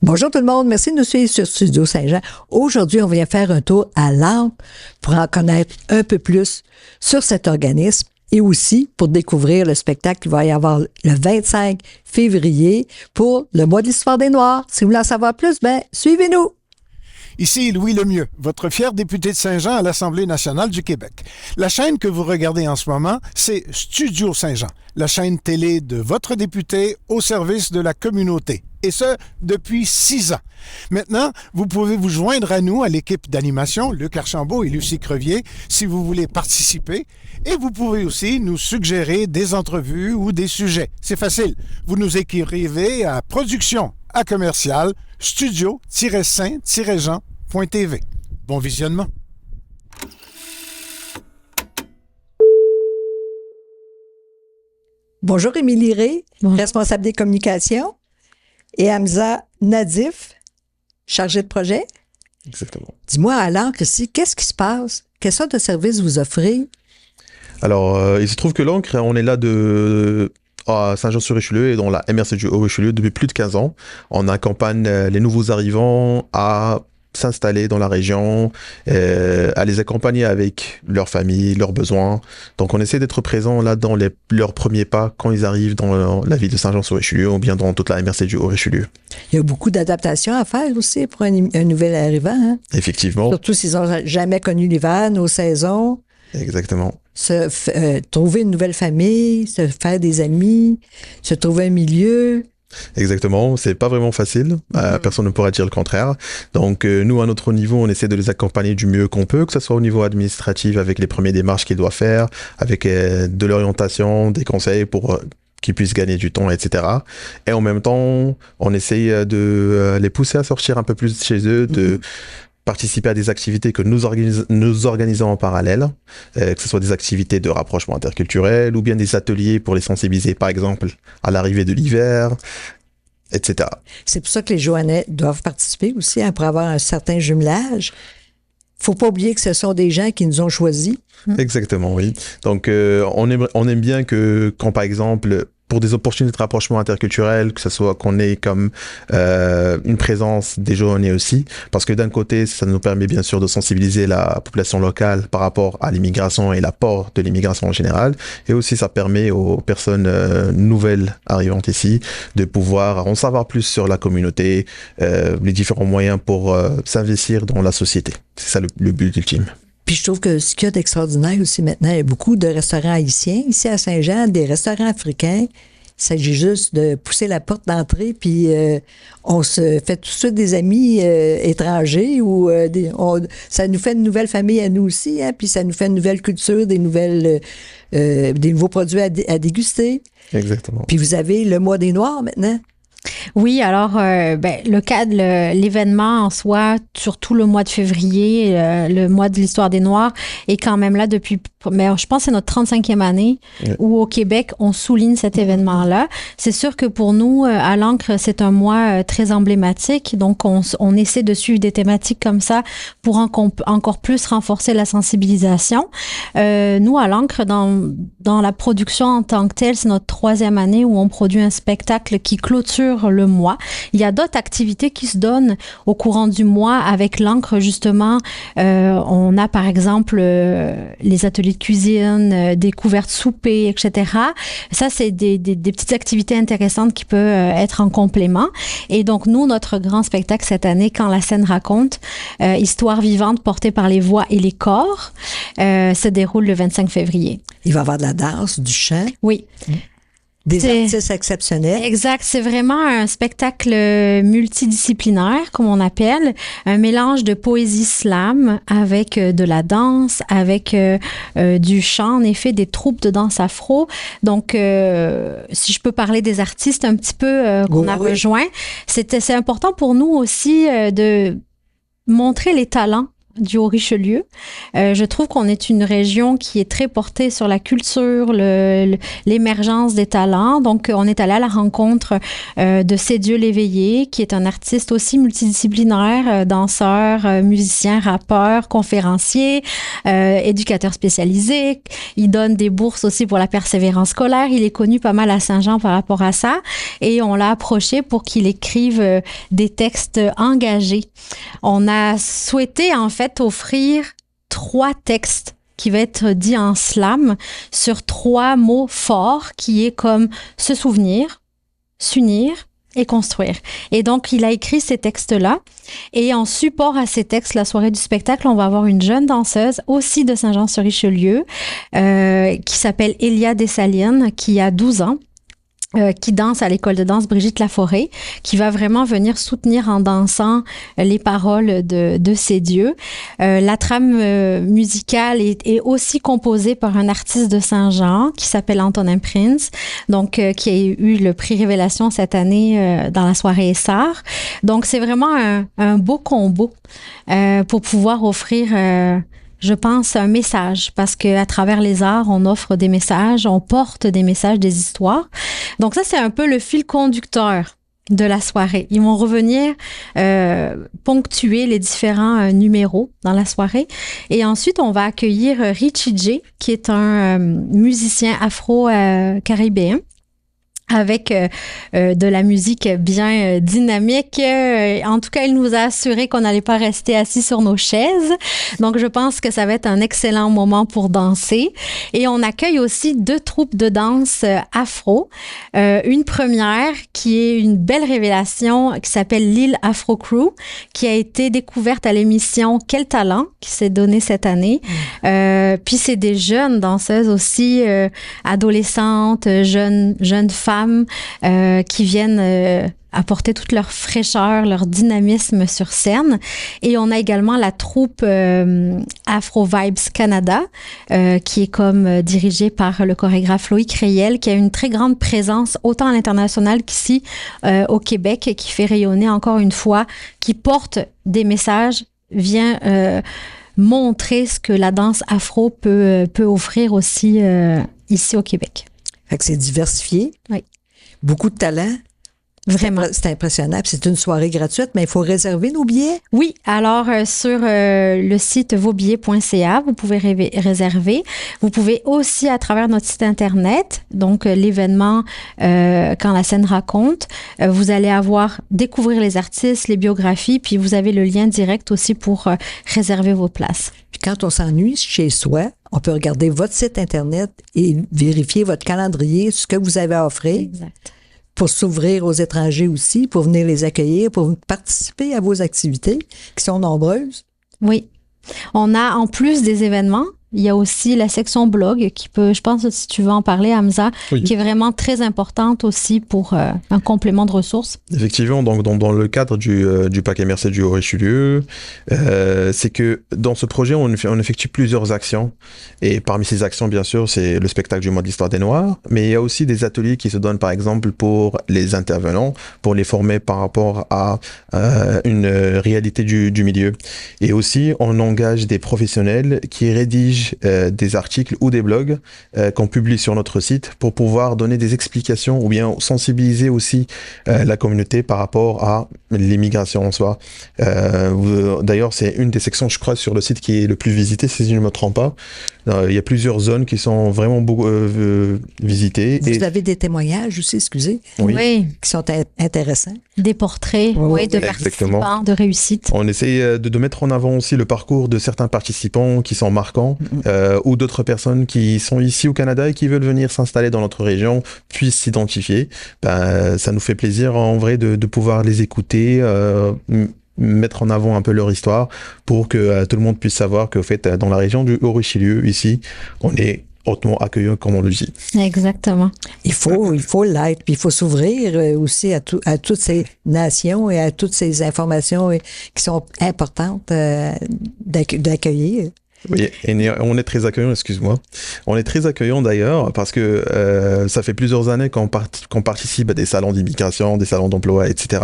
Bonjour tout le monde, merci de nous suivre sur Studio Saint-Jean. Aujourd'hui, on vient faire un tour à l'Ancre pour en connaître un peu plus sur cet organisme et aussi pour découvrir le spectacle qu'il va y avoir le 25 février pour le mois de l'Histoire des Noirs. Si vous voulez en savoir plus, suivez-nous! Ici Louis Lemieux, votre fier député de Saint-Jean à l'Assemblée nationale du Québec. La chaîne que vous regardez en ce moment, c'est Studio Saint-Jean, la chaîne télé de votre député au service de la communauté. Et ce, depuis 6 ans. Maintenant, vous pouvez vous joindre à nous, à l'équipe d'animation, Luc Archambault et Lucie Crevier, si vous voulez participer. Et vous pouvez aussi nous suggérer des entrevues ou des sujets. C'est facile. Vous nous écrivez à production@commercial studio-saint-jean.tv. Bon visionnement. Bonjour Émilie Ré, Bonjour. responsable des communications, et Hamza Nadif, chargé de projet. Exactement. Dis-moi à l'Ancre ici, qu'est-ce qui se passe? Quelle sorte de service vous offrez? Alors, il se trouve que l'Ancre, on est là à Saint-Jean-sur-Richelieu et dans la MRC du Haut-Richelieu depuis plus de 15 ans. On accompagne les nouveaux arrivants à s'installer dans la région, à les accompagner avec leur famille, leurs besoins. Donc, on essaie d'être présent là dans leurs premiers pas quand ils arrivent dans la ville de Saint-Jean-sur-Richelieu ou bien dans toute la MRC du Haut-Richelieu. Il y a beaucoup d'adaptations à faire aussi pour un nouvel arrivant. Hein? Effectivement. Surtout s'ils n'ont jamais connu l'hiver, nos saisons. Exactement. Trouver une nouvelle famille, se faire des amis, se trouver un milieu. Exactement, c'est pas vraiment facile, personne ne pourrait dire le contraire. Donc nous, à notre niveau, on essaie de les accompagner du mieux qu'on peut, que ce soit au niveau administratif avec les premières démarches qu'ils doivent faire, avec de l'orientation, des conseils pour qu'ils puissent gagner du temps, etc. Et en même temps, on essaye de les pousser à sortir un peu plus de chez eux, de participer à des activités que nous organisons en parallèle, que ce soit des activités de rapprochement interculturel ou bien des ateliers pour les sensibiliser, par exemple, à l'arrivée de l'hiver, etc. C'est pour ça que les Joannais doivent participer aussi pour avoir un certain jumelage. Faut pas oublier que ce sont des gens qui nous ont choisis. Exactement, oui. Donc, on aime bien que quand, par exemple, pour des opportunités de rapprochement interculturel, que ce soit qu'on ait comme une présence des Joannais aussi, parce que d'un côté, ça nous permet bien sûr de sensibiliser la population locale par rapport à l'immigration et l'apport de l'immigration en général, et aussi ça permet aux personnes nouvelles arrivantes ici de pouvoir en savoir plus sur la communauté, les différents moyens pour s'investir dans la société. C'est ça le but ultime. Puis je trouve que ce qu'il y a d'extraordinaire aussi maintenant, il y a beaucoup de restaurants haïtiens ici à Saint-Jean, des restaurants africains. Il s'agit juste de pousser la porte d'entrée, puis on se fait tout de suite des amis étrangers ou ça nous fait une nouvelle famille à nous aussi, hein, puis ça nous fait une nouvelle culture, des nouveaux produits à déguster. Exactement. Puis vous avez le mois des Noirs maintenant. Oui, alors le cadre, l'événement en soi, surtout le mois de février, le mois de l'Histoire des Noirs, est quand même là depuis, mais je pense que c'est notre 35e année où au Québec, on souligne cet événement-là. C'est sûr que pour nous, à l'Ancre, c'est un mois très emblématique, donc on essaie de suivre des thématiques comme ça pour encore plus renforcer la sensibilisation. Nous, à l'Ancre, dans la production en tant que telle, c'est notre 3e année où on produit un spectacle qui clôture le mois. Il y a d'autres activités qui se donnent au courant du mois avec l'Ancre, justement. On a, par exemple, les ateliers de cuisine, des couvertes souper, etc. Ça, c'est des petites activités intéressantes qui peuvent être en complément. Et donc, nous, notre grand spectacle cette année, Quand la scène raconte, Histoire vivante portée par les voix et les corps, se déroule le 25 février. Il va y avoir de la danse, du chant. Oui. Des artistes exceptionnels. Exact. C'est vraiment un spectacle multidisciplinaire, comme on appelle. Un mélange de poésie slam avec de la danse, avec du chant, en effet, des troupes de danse afro. Donc, si je peux parler des artistes un petit peu qu'on a rejoints, c'est important pour nous aussi de montrer les talents du Haut-Richelieu. Je trouve qu'on est une région qui est très portée sur la culture, l'émergence des talents. Donc, on est allé à la rencontre de Cédieu Léveillé, qui est un artiste aussi multidisciplinaire, danseur, musicien, rappeur, conférencier, éducateur spécialisé. Il donne des bourses aussi pour la persévérance scolaire. Il est connu pas mal à Saint-Jean par rapport à ça. Et on l'a approché pour qu'il écrive des textes engagés. On a souhaité en fait offrir 3 textes qui va être dits en slam sur 3 mots forts qui est comme se souvenir, s'unir et construire. Et donc, il a écrit ces textes-là. Et en support à ces textes, la soirée du spectacle, on va avoir une jeune danseuse, aussi de Saint-Jean-sur-Richelieu, qui s'appelle Elia Dessalines, qui a 12 ans. Qui danse à l'école de danse Brigitte Laforêt, qui va vraiment venir soutenir en dansant les paroles de Cédieu. La trame musicale est aussi composée par un artiste de Saint-Jean qui s'appelle Antonin Prince, donc qui a eu le prix Révélation cette année dans la soirée Essart. Donc c'est vraiment un beau combo pour pouvoir offrir je pense, un message, parce qu'à travers les arts, on offre des messages, on porte des messages, des histoires. Donc ça, c'est un peu le fil conducteur de la soirée. Ils vont revenir ponctuer les différents numéros dans la soirée. Et ensuite, on va accueillir Richie J, qui est un musicien afro-caribéen. Avec de la musique bien dynamique. En tout cas, il nous a assuré qu'on n'allait pas rester assis sur nos chaises. Donc, je pense que ça va être un excellent moment pour danser. Et on accueille aussi 2 troupes de danse afro. Une première qui est une belle révélation qui s'appelle Lille Afro Crew, qui a été découverte à l'émission Quel talent, qui s'est donnée cette année. Puis, c'est des jeunes danseuses aussi, adolescentes, jeunes femmes, qui viennent apporter toute leur fraîcheur, leur dynamisme sur scène. Et on a également la troupe Afro Vibes Canada, qui est comme dirigée par le chorégraphe Loïc Rayel, qui a une très grande présence autant à l'international qu'ici au Québec, et qui fait rayonner encore une fois, qui porte des messages, vient montrer ce que la danse afro peut offrir aussi ici au Québec. Fait que c'est diversifié. Oui. Beaucoup de talent. Vraiment. C'est impressionnant. Puis c'est une soirée gratuite, mais il faut réserver nos billets. Oui, alors sur le site vosbillets.ca, vous pouvez réserver. Vous pouvez aussi à travers notre site Internet, donc l'événement Quand la scène raconte, vous allez découvrir les artistes, les biographies, puis vous avez le lien direct aussi pour réserver vos places. Puis quand on s'ennuie chez soi, on peut regarder votre site Internet et vérifier votre calendrier, ce que vous avez à offrir. Exact. Pour s'ouvrir aux étrangers aussi, pour venir les accueillir, pour participer à vos activités qui sont nombreuses. Oui. On a, en plus des événements, il y a aussi la section blog qui peut, je pense, si tu veux en parler, Hamza, oui, qui est vraiment très importante aussi pour un complément de ressources. Effectivement, donc dans le cadre du Parc MRC du Haut-Richelieu, c'est que dans ce projet, on effectue plusieurs actions. Et parmi ces actions, bien sûr, c'est le spectacle du mois de l'histoire des Noirs, mais il y a aussi des ateliers qui se donnent, par exemple, pour les intervenants, pour les former par rapport à une réalité du milieu. Et aussi, on engage des professionnels qui rédigent des articles ou des blogs qu'on publie sur notre site pour pouvoir donner des explications ou bien sensibiliser aussi la communauté par rapport à l'immigration en soi. D'ailleurs, c'est une des sections, je crois, sur le site qui est le plus visité, si je ne me trompe pas. Il y a plusieurs zones qui sont vraiment beaucoup visitées. Vous avez des témoignages aussi, excusez, Oui. qui sont intéressants. Des portraits de participants, de réussite. On essaie de mettre en avant aussi le parcours de certains participants qui sont marquants, ou d'autres personnes qui sont ici au Canada et qui veulent venir s'installer dans notre région puissent s'identifier. Ça nous fait plaisir en vrai de pouvoir les écouter, mettre en avant un peu leur histoire pour que tout le monde puisse savoir qu'au fait, dans la région du Haut-Richelieu, ici, on est hautement accueillant, comme on le dit. Exactement. Il faut l'être, puis il faut s'ouvrir aussi à toutes ces nations et à toutes ces informations qui sont importantes d'accueillir. Oui, et on est très accueillant, excuse-moi. On est très accueillant d'ailleurs parce que ça fait plusieurs années qu'on participe à des salons d'immigration, des salons d'emploi, etc.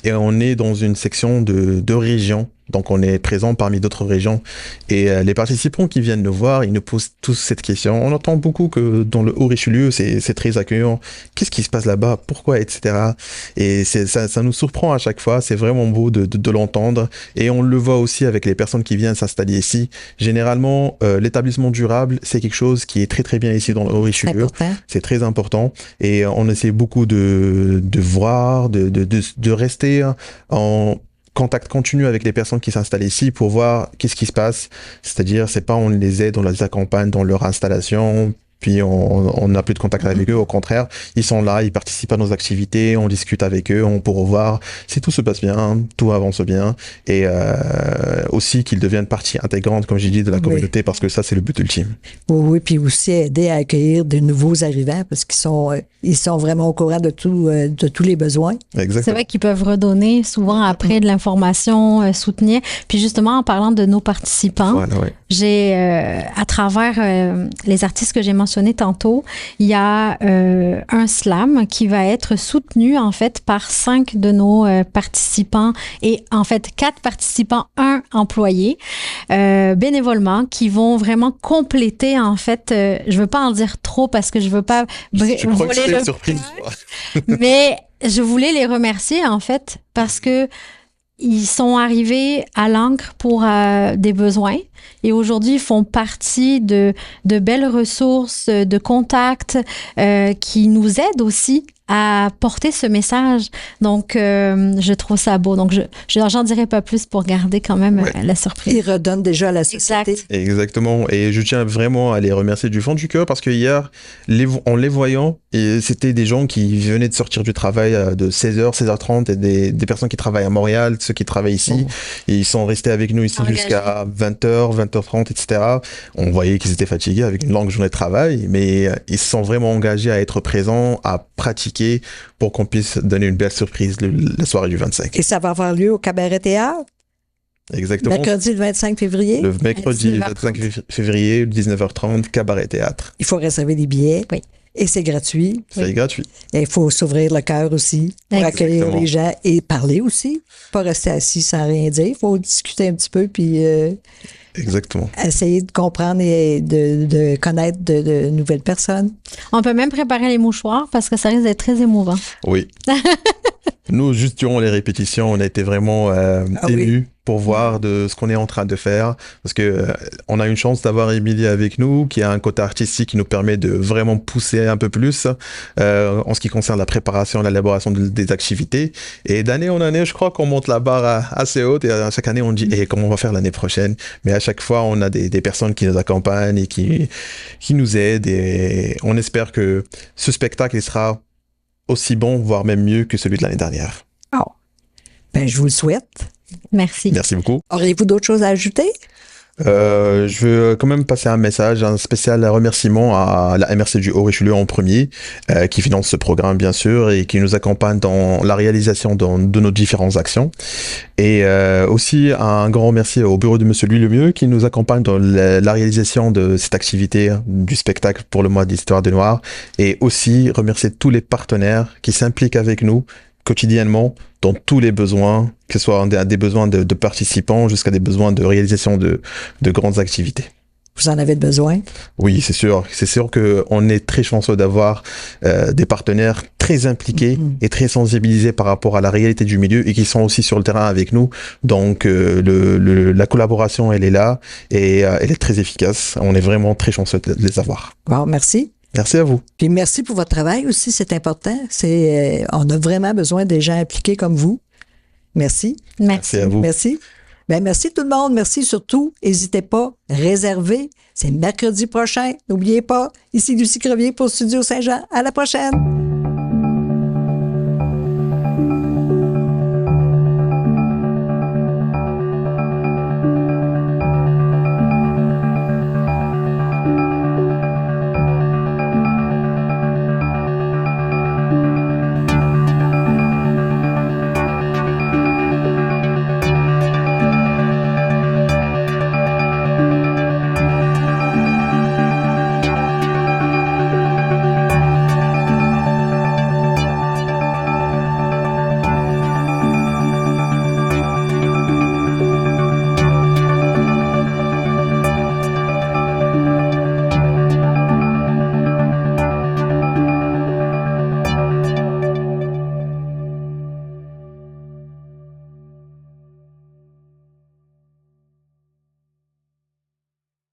Et on est dans une section de régions Donc, on est présent parmi d'autres régions. Et les participants qui viennent nous voir, ils nous posent tous cette question. On entend beaucoup que dans le Haut-Richelieu, c'est très accueillant. Qu'est-ce qui se passe là-bas? Pourquoi? Etc. Et ça nous surprend à chaque fois. C'est vraiment beau de l'entendre. Et on le voit aussi avec les personnes qui viennent s'installer ici. Généralement, l'établissement durable, c'est quelque chose qui est très, très bien ici dans le Haut-Richelieu. C'est très important. Et on essaie beaucoup de voir, de rester en contact continu avec les personnes qui s'installent ici pour voir qu'est-ce qui se passe. C'est-à-dire, c'est pas on les aide, on les accompagne dans leur installation, puis on n'a plus de contact avec eux. Au contraire, ils sont là, ils participent à nos activités, on discute avec eux, on pourra voir si tout se passe bien, tout avance bien, et aussi qu'ils deviennent partie intégrante, comme j'ai dit, de la communauté, parce que ça, c'est le but ultime. Oui, puis aussi aider à accueillir de nouveaux arrivants, parce qu'ils sont vraiment au courant de tous les besoins. Exactement. C'est vrai qu'ils peuvent redonner souvent après de l'information, soutenir. Puis justement, en parlant de nos participants, voilà, ouais. J'ai, à travers les artistes que j'ai mentionnés tantôt, il y a un slam qui va être soutenu en fait par 5 de nos participants et en fait 4 participants, 1 employé, bénévolement, qui vont vraiment compléter en fait, je veux pas en dire trop parce que je veux pas je crois que c'est une surprise. Mais je voulais les remercier en fait parce que ils sont arrivés à l'Ancre pour des besoins et aujourd'hui, ils font partie de belles ressources, de contacts qui nous aident aussi à porter ce message. Donc, je trouve ça beau. Donc, j'en dirai pas plus pour garder quand même la surprise. Ils redonnent déjà à la société. Exact. Exactement. Et je tiens vraiment à les remercier du fond du cœur parce que hier, en les voyant, c'était des gens qui venaient de sortir du travail de 16h, 16h30 et des personnes qui travaillent à Montréal, ceux qui travaillent ici. Et ils sont restés avec nous ici jusqu'à 20h, 20h30, etc. On voyait qu'ils étaient fatigués avec une longue journée de travail, mais ils se sont vraiment engagés à être présents, à pratiquer pour qu'on puisse donner une belle surprise la soirée du 25. Et ça va avoir lieu au Cabaret Théâtre? Exactement. Mercredi le 25 février? Le mercredi 25 février, 19h30, Cabaret Théâtre. Il faut réserver les billets. Oui. Et c'est gratuit. C'est gratuit. Et il faut s'ouvrir le cœur aussi pour accueillir les gens et parler aussi. Pas rester assis sans rien dire. Il faut discuter un petit peu puis Exactement. Essayer de comprendre et de connaître de nouvelles personnes. On peut même préparer les mouchoirs parce que ça risque d'être très émouvant. Oui. Nous, juste durant les répétitions, on a été vraiment émus pour voir de ce qu'on est en train de faire. Parce que on a une chance d'avoir Émilie avec nous, qui a un côté artistique qui nous permet de vraiment pousser un peu plus en ce qui concerne la préparation et l'élaboration des activités. Et d'année en année, je crois qu'on monte la barre assez haute. Et à chaque année, on dit comment on va faire l'année prochaine. Mais à chaque fois, on a des personnes qui nous accompagnent et qui nous aident. Et on espère que ce spectacle il sera aussi bon, voire même mieux que celui de l'année dernière. Oh. Ben, je vous le souhaite. Merci. Merci beaucoup. Auriez-vous d'autres choses à ajouter? Je veux quand même passer un spécial remerciement à la MRC du Haut-Richelieu en premier, qui finance ce programme bien sûr et qui nous accompagne dans la réalisation de nos différentes actions. Et aussi un grand merci au bureau de Monsieur Louis Lemieux qui nous accompagne dans la réalisation de cette activité du spectacle pour le mois d'Histoire des Noirs. Et aussi remercier tous les partenaires qui s'impliquent avec nous quotidiennement dans tous les besoins, que ce soit des besoins de participants jusqu'à des besoins de réalisation de grandes activités. Vous en avez besoin? Oui, c'est sûr. C'est sûr qu'on est très chanceux d'avoir des partenaires très impliqués et très sensibilisés par rapport à la réalité du milieu et qui sont aussi sur le terrain avec nous. Donc, la collaboration, elle est là et elle est très efficace. On est vraiment très chanceux de les avoir. Bon, merci. Merci à vous. Puis merci pour votre travail aussi, c'est important. On a vraiment besoin des gens impliqués comme vous. Merci. Merci à vous. Merci. Ben, merci tout le monde. Merci surtout. N'hésitez pas, réservez. C'est mercredi prochain. N'oubliez pas. Ici Lucie Crevier pour Studio Saint-Jean. À la prochaine.